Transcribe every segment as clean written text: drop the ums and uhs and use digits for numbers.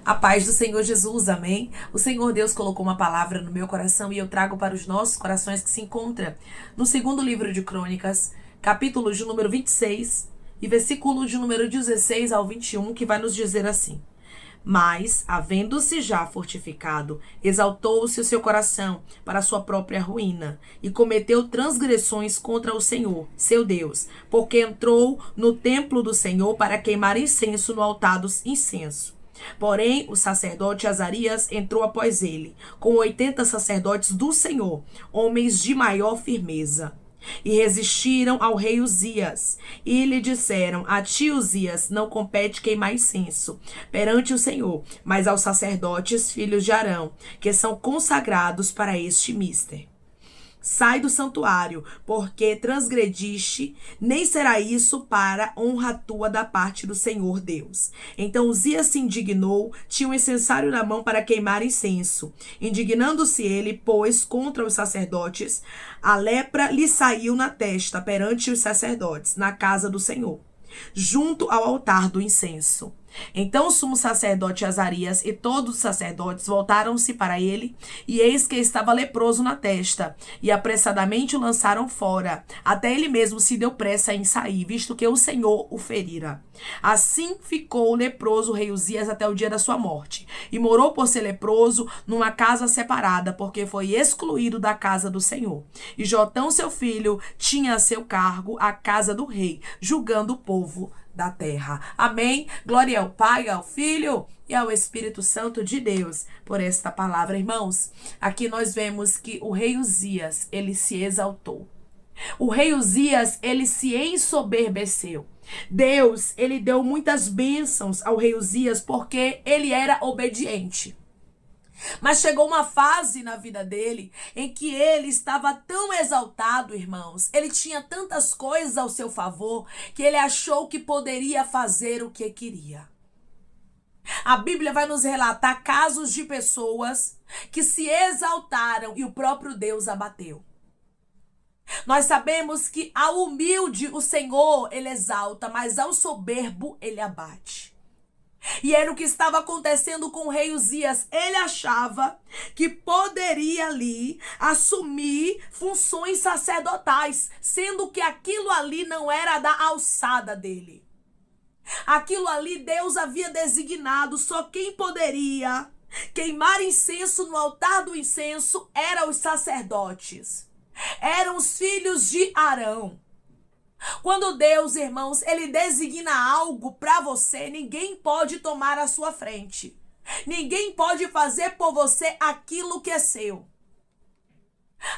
A paz do Senhor Jesus, amém? O Senhor Deus colocou uma palavra no meu coração e eu trago para os nossos corações que se encontra no segundo livro de Crônicas, capítulo de número 26 e versículo de número 16 ao 21, que vai nos dizer assim: Mas, havendo-se já fortificado, exaltou-se o seu coração para a sua própria ruína, e cometeu transgressões contra o Senhor, seu Deus, porque entrou no templo do Senhor para queimar incenso no altar do incenso. Porém, o sacerdote Azarias entrou após ele, com 80 sacerdotes do Senhor, homens de maior firmeza. E resistiram ao rei Uzias, e lhe disseram: A ti, Uzias, não compete queimar incenso perante o Senhor, mas aos sacerdotes, filhos de Arão, que são consagrados para este mister. Sai do santuário, porque transgrediste, nem será isso para honra tua da parte do Senhor Deus. Então Uzias se indignou, tinha um incensário na mão para queimar incenso. Indignando-se ele, pois, contra os sacerdotes, a lepra lhe saiu na testa perante os sacerdotes, na casa do Senhor, junto ao altar do incenso. Então o sumo sacerdote Azarias e todos os sacerdotes voltaram-se para ele, e eis que estava leproso na testa, e apressadamente o lançaram fora. Até ele mesmo se deu pressa em sair, visto que o Senhor o ferira. Assim ficou o leproso rei Uzias até o dia da sua morte, e morou por ser leproso numa casa separada, porque foi excluído da casa do Senhor. E Jotão, seu filho, tinha a seu cargo a casa do rei, julgando o povo da terra. Amém? Glória ao Pai, ao Filho e ao Espírito Santo de Deus por esta palavra, irmãos. Aqui nós vemos que o rei Uzias, ele se exaltou. O rei Uzias, ele se ensoberbeceu. Deus, ele deu muitas bênçãos ao rei Uzias porque ele era obediente. Mas chegou uma fase na vida dele em que ele estava tão exaltado, irmãos. Ele tinha tantas coisas ao seu favor que ele achou que poderia fazer o que queria. A Bíblia vai nos relatar casos de pessoas que se exaltaram e o próprio Deus abateu. Nós sabemos que ao humilde o Senhor ele exalta, mas ao soberbo ele abate. E era o que estava acontecendo com o rei Uzias. Ele achava que poderia ali assumir funções sacerdotais, sendo que aquilo ali não era da alçada dele. Aquilo ali Deus havia designado, só quem poderia queimar incenso no altar do incenso eram os sacerdotes. Eram os filhos de Arão. Quando Deus, irmãos, ele designa algo para você, ninguém pode tomar a sua frente. Ninguém pode fazer por você aquilo que é seu.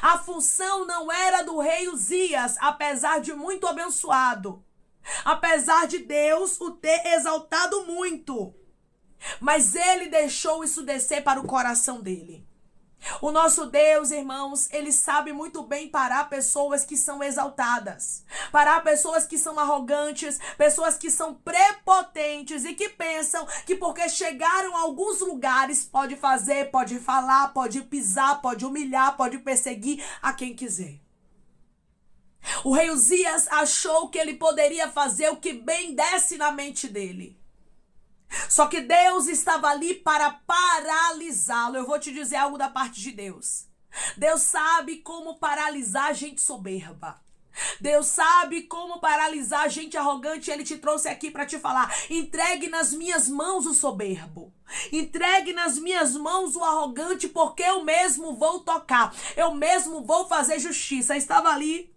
A função não era do rei Uzias, apesar de muito abençoado. Apesar de Deus o ter exaltado muito. Mas ele deixou isso descer para o coração dele. O nosso Deus, irmãos, ele sabe muito bem parar pessoas que são exaltadas, parar pessoas que são arrogantes, pessoas que são prepotentes e que pensam que porque chegaram a alguns lugares pode fazer, pode falar, pode pisar, pode humilhar, pode perseguir a quem quiser. O rei Uzias achou que ele poderia fazer o que bem desce na mente dele. Só que Deus estava ali para paralisá-lo. Eu vou te dizer algo da parte de Deus. Deus sabe como paralisar gente soberba. Deus sabe como paralisar gente arrogante. Ele te trouxe aqui para te falar: entregue nas minhas mãos o soberbo. Entregue nas minhas mãos o arrogante, porque eu mesmo vou tocar. Eu mesmo vou fazer justiça. Estava ali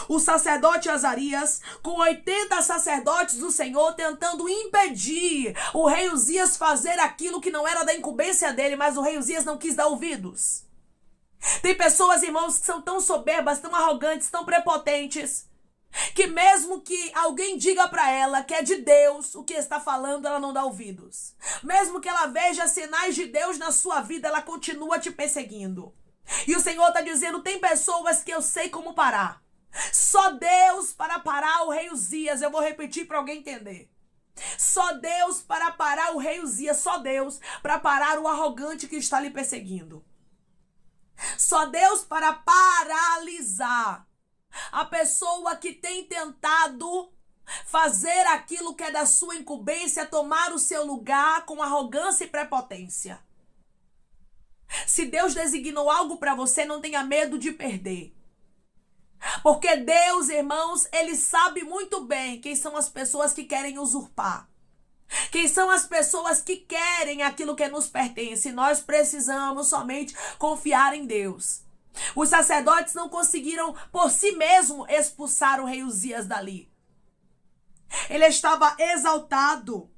o sacerdote Azarias, com 80 sacerdotes do Senhor, tentando impedir o rei Uzias fazer aquilo que não era da incumbência dele, mas o rei Uzias não quis dar ouvidos. Tem pessoas, irmãos, que são tão soberbas, tão arrogantes, tão prepotentes, que mesmo que alguém diga para ela que é de Deus o que está falando, ela não dá ouvidos. Mesmo que ela veja sinais de Deus na sua vida, ela continua te perseguindo. E o Senhor está dizendo: tem pessoas que eu sei como parar. Só Deus para parar o rei Uzias. Eu vou repetir para alguém entender. Só Deus para parar o rei Uzias. Só Deus para parar o arrogante que está lhe perseguindo. Só Deus para paralisar a pessoa que tem tentado fazer aquilo que é da sua incumbência, tomar o seu lugar com arrogância e prepotência. Se Deus designou algo para você, não tenha medo de perder. Porque Deus, irmãos, Ele sabe muito bem quem são as pessoas que querem usurpar. Quem são as pessoas que querem aquilo que nos pertence. Nós precisamos somente confiar em Deus. Os sacerdotes não conseguiram por si mesmos expulsar o rei Uzias dali. Ele estava exaltado.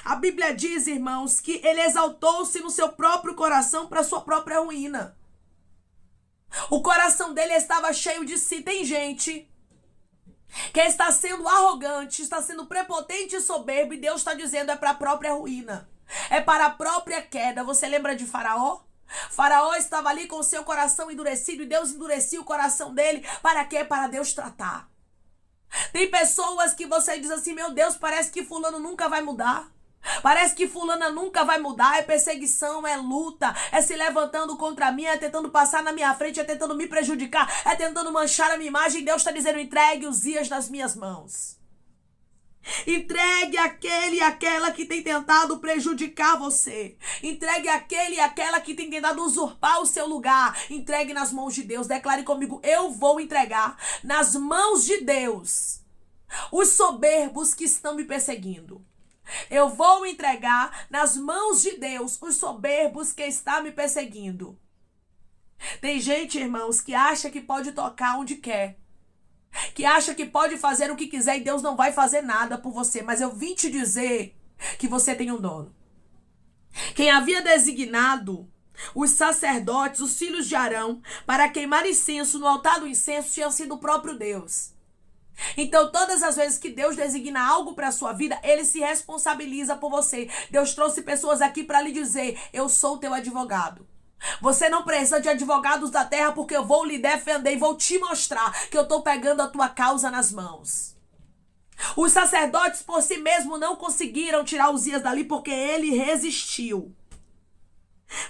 A Bíblia diz, irmãos, que ele exaltou-se no seu próprio coração para sua própria ruína. O coração dele estava cheio de si. Tem gente que está sendo arrogante, está sendo prepotente e soberbo, e Deus está dizendo é para a própria ruína, é para a própria queda. Você lembra de Faraó? Faraó estava ali com o seu coração endurecido, e Deus endurecia o coração dele. Para quê? Para Deus tratar. Tem pessoas que você diz assim, meu Deus, parece que fulano nunca vai mudar. Parece que fulana nunca vai mudar. É perseguição, é luta, é se levantando contra mim, é tentando passar na minha frente, é tentando me prejudicar, é tentando manchar a minha imagem. Deus está dizendo, entregue Uzias nas minhas mãos. Entregue aquele e aquela que tem tentado prejudicar você. Entregue aquele e aquela que tem tentado usurpar o seu lugar. Entregue nas mãos de Deus. Declare comigo, eu vou entregar nas mãos de Deus os soberbos que estão me perseguindo. Eu vou entregar nas mãos de Deus os soberbos que estão me perseguindo. Tem gente, irmãos, que acha que pode tocar onde quer, que acha que pode fazer o que quiser e Deus não vai fazer nada por você. Mas eu vim te dizer que você tem um dono. Quem havia designado os sacerdotes, os filhos de Arão, para queimar incenso no altar do incenso tinha sido o próprio Deus. Então, todas as vezes que Deus designa algo para a sua vida, Ele se responsabiliza por você. Deus trouxe pessoas aqui para lhe dizer, eu sou o teu advogado. Você não precisa de advogados da terra, porque eu vou lhe defender e vou te mostrar que eu estou pegando a tua causa nas mãos. Os sacerdotes por si mesmos não conseguiram tirar Uzias dali porque ele resistiu.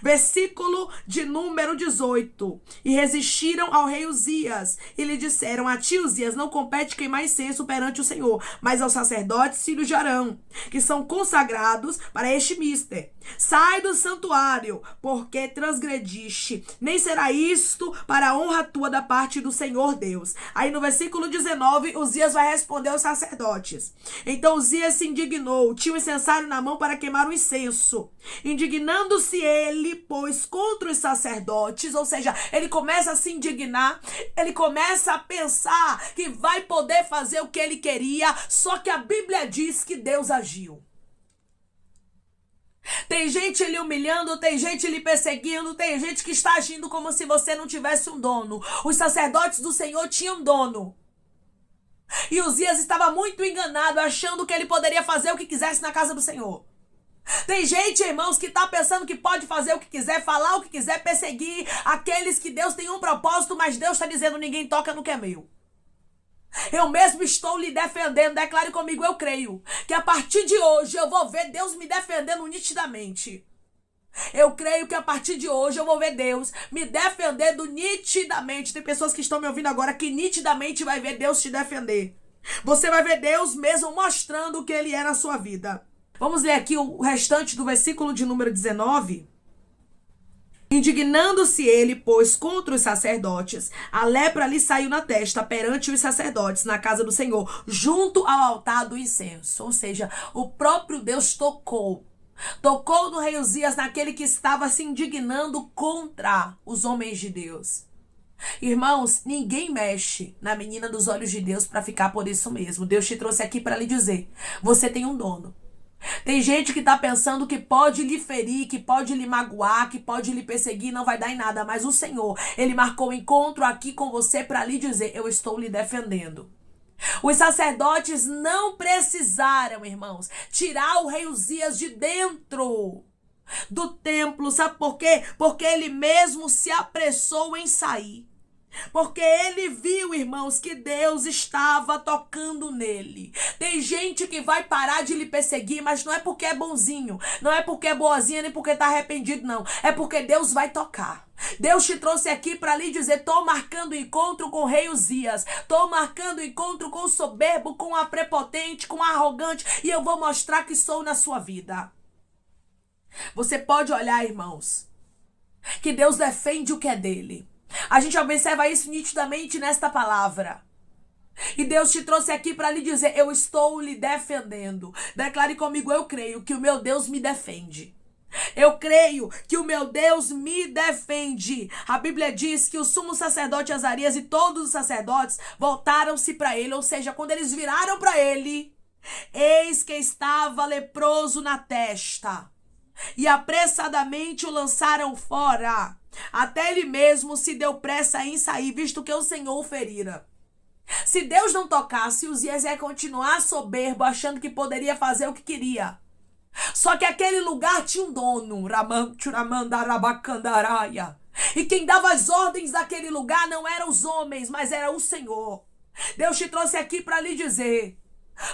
Versículo de número 18. E resistiram ao rei Uzias e lhe disseram, a ti, Uzias, não compete queimar incenso perante o Senhor, mas aos sacerdotes filhos de Arão, que são consagrados para este mister. Sai do santuário, porque transgrediste, nem será isto para a honra tua da parte do Senhor Deus. Aí no versículo 19, Uzias vai responder aos sacerdotes. Então Uzias se indignou, tinha o incensário na mão para queimar o incenso. Indignando-se ele, pois, contra os sacerdotes, ou seja, ele começa a se indignar, ele começa a pensar que vai poder fazer o que ele queria, só que a Bíblia diz que Deus agiu. Tem gente lhe humilhando, tem gente lhe perseguindo, tem gente que está agindo como se você não tivesse um dono. Os sacerdotes do Senhor tinham dono. E Uzias estava muito enganado, achando que ele poderia fazer o que quisesse na casa do Senhor. Tem gente, irmãos, que está pensando que pode fazer o que quiser, falar o que quiser, perseguir aqueles que Deus tem um propósito, mas Deus está dizendo, ninguém toca no que é meu. Eu mesmo estou lhe defendendo. Declare comigo, eu creio que a partir de hoje eu vou ver Deus me defendendo nitidamente. Eu creio que a partir de hoje eu vou ver Deus me defendendo nitidamente. Tem pessoas que estão me ouvindo agora que nitidamente vai ver Deus te defender. Você vai ver Deus mesmo mostrando o que Ele é na sua vida. Vamos ler aqui o restante do versículo de número 19. Indignando-se ele, pois, contra os sacerdotes, a lepra lhe saiu na testa perante os sacerdotes na casa do Senhor, junto ao altar do incenso. Ou seja, o próprio Deus tocou no rei Uzias, naquele que estava se indignando contra os homens de Deus. Irmãos, ninguém mexe na menina dos olhos de Deus para ficar por isso mesmo. Deus te trouxe aqui para lhe dizer, você tem um dono. Tem gente que está pensando que pode lhe ferir, que pode lhe magoar, que pode lhe perseguir, não vai dar em nada. Mas o Senhor, Ele marcou um encontro aqui com você para lhe dizer, eu estou lhe defendendo. Os sacerdotes não precisaram, irmãos, tirar o rei Uzias de dentro do templo. Sabe por quê? Porque ele mesmo se apressou em sair. Porque ele viu, irmãos, que Deus estava tocando nele. Tem gente que vai parar de lhe perseguir, mas não é porque é bonzinho, não é porque é boazinha, nem porque está arrependido, não. É porque Deus vai tocar. Deus te trouxe aqui para lhe dizer: tô marcando encontro com o rei Uzias, tô marcando encontro com o soberbo, com a prepotente, com a arrogante, e eu vou mostrar que sou na sua vida. Você pode olhar, irmãos, que Deus defende o que é dele. A gente observa isso nitidamente nesta palavra. E Deus te trouxe aqui para lhe dizer: eu estou lhe defendendo. Declare comigo: eu creio que o meu Deus me defende. Eu creio que o meu Deus me defende. A Bíblia diz que o sumo sacerdote Azarias e todos os sacerdotes voltaram-se para ele. Ou seja, quando eles viraram para ele, eis que estava leproso na testa. E apressadamente o lançaram fora. Até ele mesmo se deu pressa em sair, visto que o Senhor o ferira. Se Deus não tocasse, Uzias ia continuar soberbo, achando que poderia fazer o que queria. Só que aquele lugar tinha um dono, e quem dava as ordens daquele lugar não eram os homens, mas era o Senhor. Deus te trouxe aqui para lhe dizer: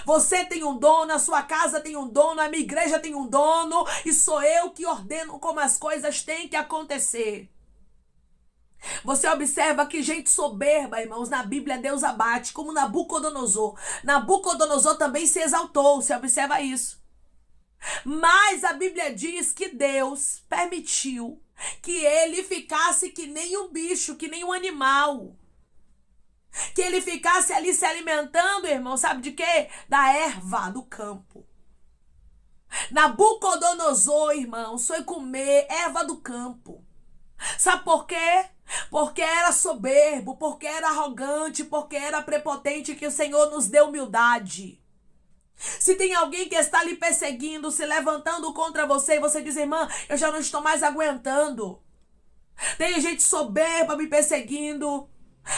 você tem um dono, a sua casa tem um dono, a minha igreja tem um dono, e sou eu que ordeno como as coisas têm que acontecer. Você observa que gente soberba, irmãos, na Bíblia Deus abate, como Nabucodonosor. Nabucodonosor também se exaltou, você observa isso. Mas a Bíblia diz que Deus permitiu que ele ficasse que nem um bicho, que nem um animal. Que ele ficasse ali se alimentando, irmão, sabe de quê? Da erva do campo. Nabucodonosor, irmão, foi comer erva do campo. Sabe por quê? Porque era soberbo, porque era arrogante, porque era prepotente, que o Senhor nos deu humildade. Se tem alguém que está lhe perseguindo, se levantando contra você, e você diz: irmã, eu já não estou mais aguentando. Tem gente soberba me perseguindo.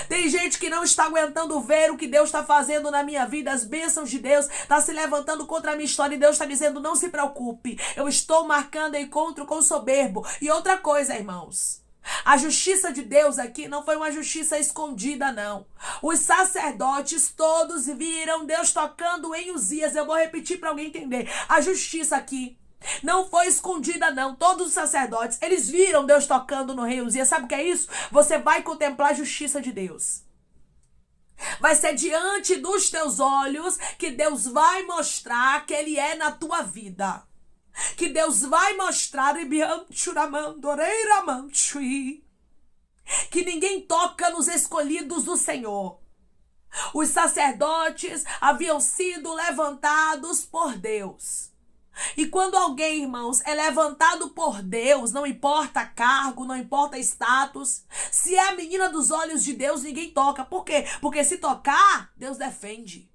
Tem gente que não está aguentando ver o que Deus está fazendo na minha vida, as bênçãos de Deus, está se levantando contra a minha história, e Deus está dizendo: não se preocupe, eu estou marcando encontro com o soberbo. E outra coisa, irmãos, a justiça de Deus aqui não foi uma justiça escondida, não. Os sacerdotes todos viram Deus tocando em Uzias. Eu vou repetir para alguém entender. A justiça aqui não foi escondida, não. Todos os sacerdotes, eles viram Deus tocando no rei Uzias. Sabe o que é isso? Você vai contemplar a justiça de Deus. Vai ser diante dos teus olhos que Deus vai mostrar que Ele é na tua vida. Que Deus vai mostrar que ninguém toca nos escolhidos do Senhor. Os sacerdotes haviam sido levantados por Deus. E quando alguém, irmãos, é levantado por Deus, não importa cargo, não importa status, se é a menina dos olhos de Deus, ninguém toca. Por quê? Porque se tocar, Deus defende.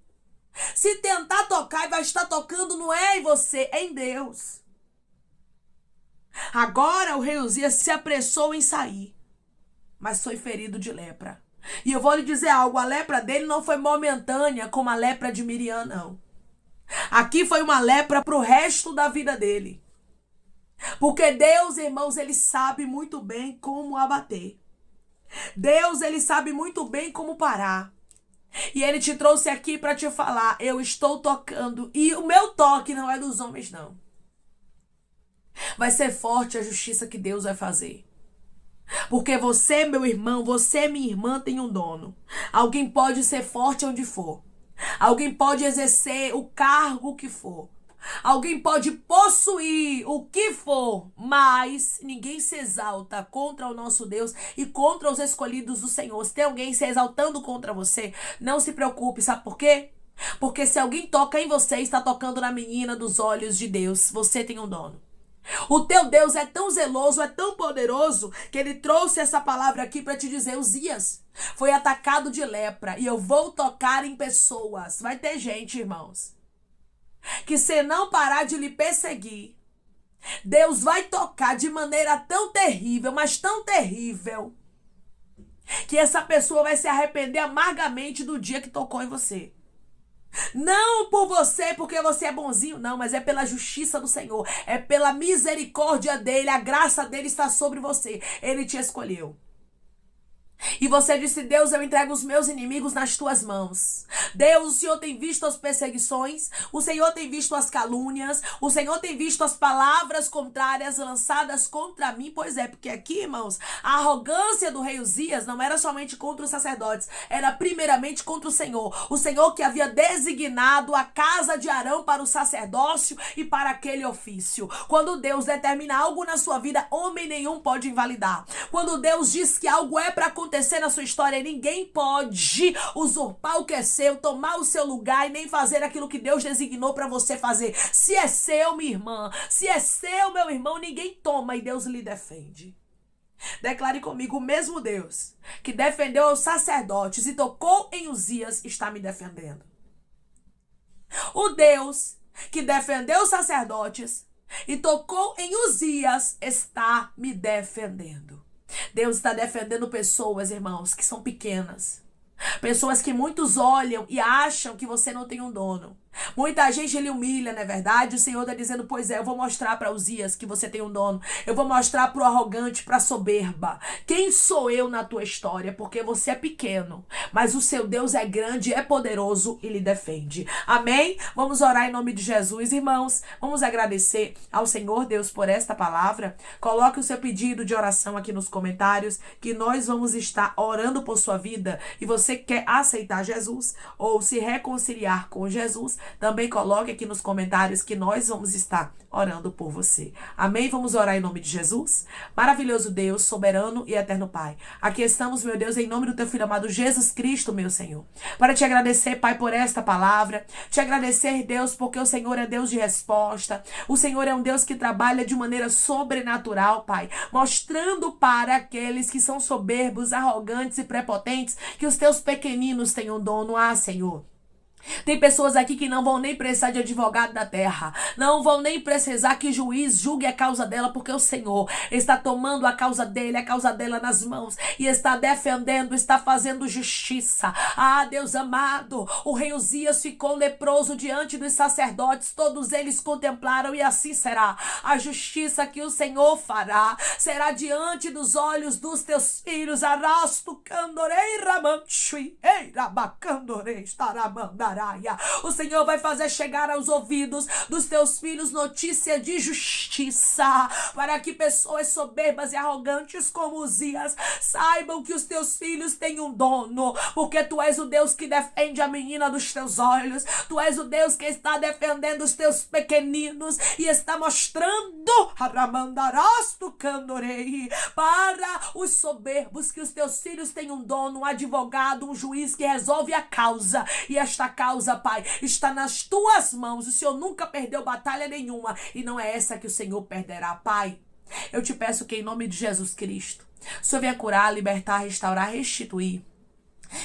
Se tentar tocar e vai estar tocando, não é em você, é em Deus. Agora o rei Uzias se apressou em sair, mas foi ferido de lepra. E eu vou lhe dizer algo: a lepra dele não foi momentânea como a lepra de Miriam, não. Aqui foi uma lepra para o resto da vida dele. Porque Deus, irmãos, ele sabe muito bem como abater. Deus, ele sabe muito bem como parar. E ele te trouxe aqui para te falar: eu estou tocando, e o meu toque não é dos homens, não. Vai ser forte a justiça que Deus vai fazer. Porque você, meu irmão, você, minha irmã, tem um dono. Alguém pode ser forte onde for. Alguém pode exercer o cargo que for. Alguém pode possuir o que for, mas ninguém se exalta contra o nosso Deus e contra os escolhidos do Senhor. Se tem alguém se exaltando contra você, não se preocupe, sabe por quê? Porque se alguém toca em você, está tocando na menina dos olhos de Deus. Você tem um dono. O teu Deus é tão zeloso, é tão poderoso, que ele trouxe essa palavra aqui para te dizer: Uzias foi atacado de lepra e eu vou tocar em pessoas. Vai ter gente, irmãos, que se não parar de lhe perseguir, Deus vai tocar de maneira tão terrível, mas tão terrível, que essa pessoa vai se arrepender amargamente do dia que tocou em você. Não por você, porque você é bonzinho, não, mas é pela justiça do Senhor, é pela misericórdia dele, a graça dele está sobre você. Ele te escolheu. E você disse: Deus, eu entrego os meus inimigos nas tuas mãos. Deus, o Senhor tem visto as perseguições, o Senhor tem visto as calúnias, o Senhor tem visto as palavras contrárias lançadas contra mim. Pois é, porque aqui, irmãos, a arrogância do rei Uzias não era somente contra os sacerdotes, era primeiramente contra o Senhor que havia designado a casa de Arão para o sacerdócio e para aquele ofício. Quando Deus determina algo na sua vida, homem nenhum pode invalidar. Quando Deus diz que algo é para acontecer na sua história, ninguém pode usurpar o que é seu, tomar o seu lugar e nem fazer aquilo que Deus designou para você fazer. Se é seu, minha irmã, se é seu, meu irmão, ninguém toma e Deus lhe defende. Declare comigo: o mesmo Deus que defendeu os sacerdotes e tocou em Uzias está me defendendo. O Deus que defendeu os sacerdotes e tocou em Uzias está me defendendo. Deus está defendendo pessoas, irmãos, que são pequenas. Pessoas que muitos olham e acham que você não tem um dono. Muita gente lhe humilha, não é verdade? O Senhor está dizendo: pois é, eu vou mostrar para Uzias que você tem um dono. Eu vou mostrar para o arrogante, para a soberba. Quem sou eu na tua história? Porque você é pequeno, mas o seu Deus é grande, é poderoso e lhe defende. Amém? Vamos orar em nome de Jesus, irmãos. Vamos agradecer ao Senhor Deus por esta palavra. Coloque o seu pedido de oração aqui nos comentários, que nós vamos estar orando por sua vida. E você quer aceitar Jesus ou se reconciliar com Jesus, também coloque aqui nos comentários que nós vamos estar orando por você. Amém? Vamos orar em nome de Jesus? Maravilhoso Deus, soberano e eterno Pai. Aqui estamos, meu Deus, em nome do teu Filho amado Jesus Cristo, meu Senhor. Para te agradecer, Pai, por esta palavra. Te agradecer, Deus, porque o Senhor é Deus de resposta. O Senhor é um Deus que trabalha de maneira sobrenatural, Pai. Mostrando para aqueles que são soberbos, arrogantes e prepotentes que os teus pequeninos têm um dono. Ah, Senhor. Tem pessoas aqui que não vão nem precisar de advogado da terra. Não vão nem precisar que juiz julgue a causa dela, porque o Senhor está tomando a causa dele, a causa dela nas mãos e está defendendo, está fazendo justiça. Ah, Deus amado, o rei Uzias ficou leproso diante dos sacerdotes. Todos eles contemplaram e assim será. A justiça que o Senhor fará será diante dos olhos dos teus filhos. Arasto candorei ramanchi, ei rabacandorei estaramanda. O Senhor vai fazer chegar aos ouvidos dos teus filhos notícia de justiça, para que pessoas soberbas e arrogantes como Uzias saibam que os teus filhos têm um dono, porque tu és o Deus que defende a menina dos teus olhos, tu és o Deus que está defendendo os teus pequeninos e está mostrando para os soberbos que os teus filhos têm um dono, um advogado, um juiz que resolve a causa, e esta causa, Pai, está nas tuas mãos. O Senhor nunca perdeu batalha nenhuma e não é essa que o Senhor perderá, Pai. Eu te peço que em nome de Jesus Cristo, o Senhor venha curar, libertar, restaurar, restituir.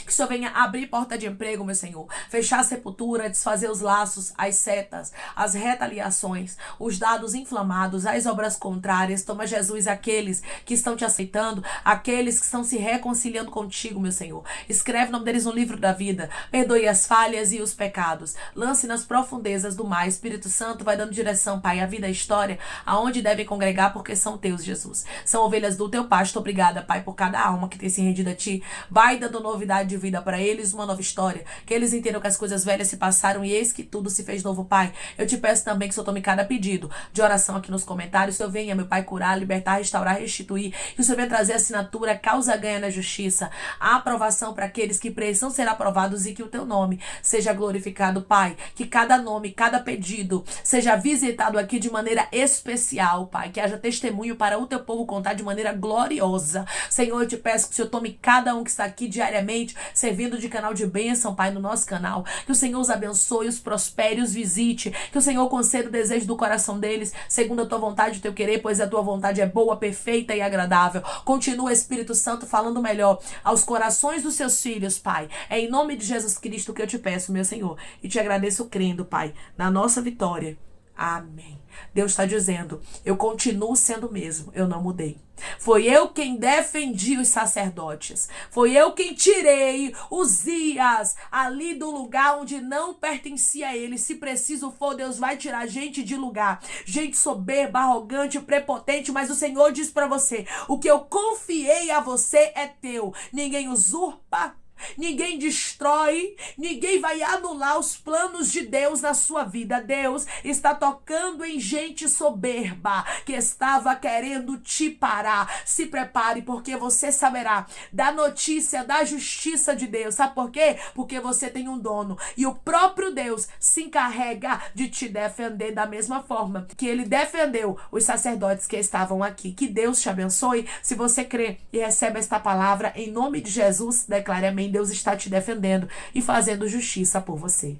Que o Senhor venha abrir porta de emprego, meu Senhor. Fechar a sepultura, desfazer os laços, as setas, as retaliações, os dados inflamados, as obras contrárias. Toma, Jesus, aqueles que estão te aceitando, aqueles que estão se reconciliando contigo, meu Senhor. Escreve o nome deles no livro da vida. Perdoe as falhas e os pecados. Lance nas profundezas do mar. Espírito Santo vai dando direção, Pai, à vida, à história, aonde devem congregar, porque são teus, Jesus. São ovelhas do teu pasto. Obrigada, Pai, por cada alma que tem se rendido a ti. Vai dando novidade de vida para eles, uma nova história, que eles entendam que as coisas velhas se passaram e eis que tudo se fez novo, Pai. Eu te peço também que o Senhor tome cada pedido de oração aqui nos comentários. O Senhor venha, meu Pai, curar, libertar, restaurar, restituir, que o Senhor venha trazer assinatura, causa ganha na justiça, a aprovação para aqueles que precisam ser aprovados e que o teu nome seja glorificado, Pai. Que cada nome, cada pedido seja visitado aqui de maneira especial, Pai, que haja testemunho para o teu povo contar de maneira gloriosa. Senhor, eu te peço que o Senhor tome cada um que está aqui diariamente servindo de canal de bênção, Pai, no nosso canal. Que o Senhor os abençoe, os prospere, os visite. Que o Senhor conceda o desejo do coração deles, segundo a tua vontade e o teu querer, pois a tua vontade é boa, perfeita e agradável. Continua, Espírito Santo, falando melhor aos corações dos seus filhos, Pai. É em nome de Jesus Cristo que eu te peço, meu Senhor. E te agradeço crendo, Pai, na nossa vitória. Amém. Deus está dizendo, eu continuo sendo o mesmo, eu não mudei. Foi eu quem defendi os sacerdotes. Foi eu quem tirei Uzias ali do lugar onde não pertencia a ele. Se preciso for, Deus vai tirar gente de lugar. Gente soberba, arrogante, prepotente. Mas o Senhor diz para você, o que eu confiei a você é teu. Ninguém usurpa. Ninguém destrói, ninguém vai anular os planos de Deus na sua vida. Deus está tocando em gente soberba que estava querendo te parar. Se prepare, porque você saberá da notícia da justiça de Deus. Sabe por quê? Porque você tem um dono e o próprio Deus se encarrega de te defender da mesma forma que ele defendeu os sacerdotes que estavam aqui. Que Deus te abençoe. Se você crê e recebe esta palavra, em nome de Jesus, declare amém. Deus está te defendendo e fazendo justiça por você.